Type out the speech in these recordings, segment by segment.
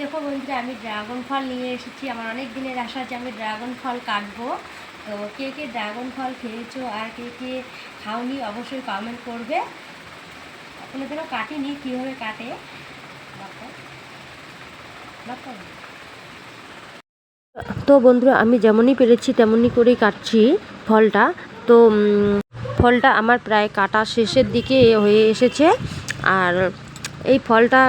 দেখো বন্ধুরা, আমি ড্রাগন ফল নিয়ে এসেছি। আমার অনেক দিনের আশা যে আমি ড্রাগন ফল কাটবো। তো কে কে ড্রাগন ফল খেয়েছো আর কে কে খাওনি অবশ্যই কমেন্ট করবে। কোনোদিনও কাটিনি, কীভাবে কাটে তো বন্ধুরা, আমি যেমনই পেরেছি তেমনই করেই কাটছি ফলটা। তো ফলটা আমার প্রায় কাটা শেষের দিকে হয়ে এসেছে। আর এই ফলটা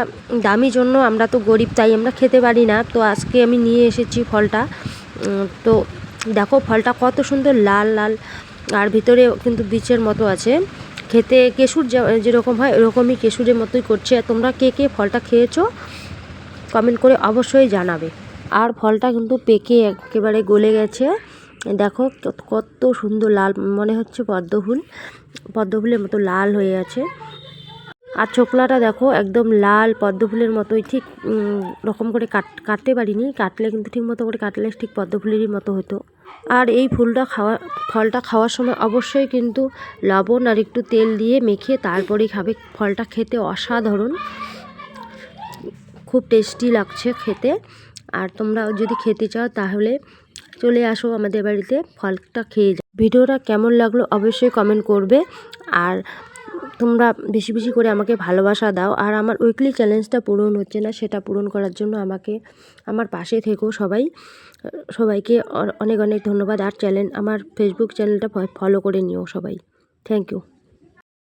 দামি জন্য আমরা তো গরিব, তাই আমরা খেতে পারি না। তো আজকে আমি নিয়ে এসেছি ফলটা। তো দেখো ফলটা কত সুন্দর লাল লাল, আর ভিতরে কিন্তু বীজের মতো আছে। খেতে কেশর যেরকম হয় এরকমই কেশরের মতোই করছে। তোমরা কে কে ফলটা খেয়েছো কমেন্ট করে অবশ্যই জানাবে। আর ফলটা কিন্তু পেকে একেবারে গলে গেছে। দেখো কত সুন্দর লাল, মনে হচ্ছে পদ্মফুলের মতো লাল হয়ে আছে। আর ছোকলাটা দেখো একদম লাল পদ্মফুলের মতোই, ঠিক রকম করে কাটতে পারিনি। কাটলে কিন্তু ঠিক মতো করে কাটলে ঠিক পদ্মফুলেরই মতো হতো। আর এই ফলটা খাওয়ার সময় অবশ্যই কিন্তু লবণ আর একটু তেল দিয়ে মেখে তারপরেই খাবে। ফলটা খেতে অসাধারণ, খুব টেস্টি লাগছে খেতে। আর তোমরা যদি খেতে চাও তাহলে চলে আসো আমাদের বাড়িতে, ফলটা খেয়ে যাও। ভিডিওটা কেমন লাগলো অবশ্যই কমেন্ট করবে। আর তোমরা বেশি বেশি করে আমাকে ভালোবাসা দাও। আর আমার উইকলি চ্যালেঞ্জটা পূরণ হচ্ছে না, সেটা পূরণ করার জন্য আমার পাশে থেকো সবাইকে অনেক অনেক ধন্যবাদ। আর আমার ফেসবুক চ্যানেলটা ফলো করে নিও সবাই। Thank you.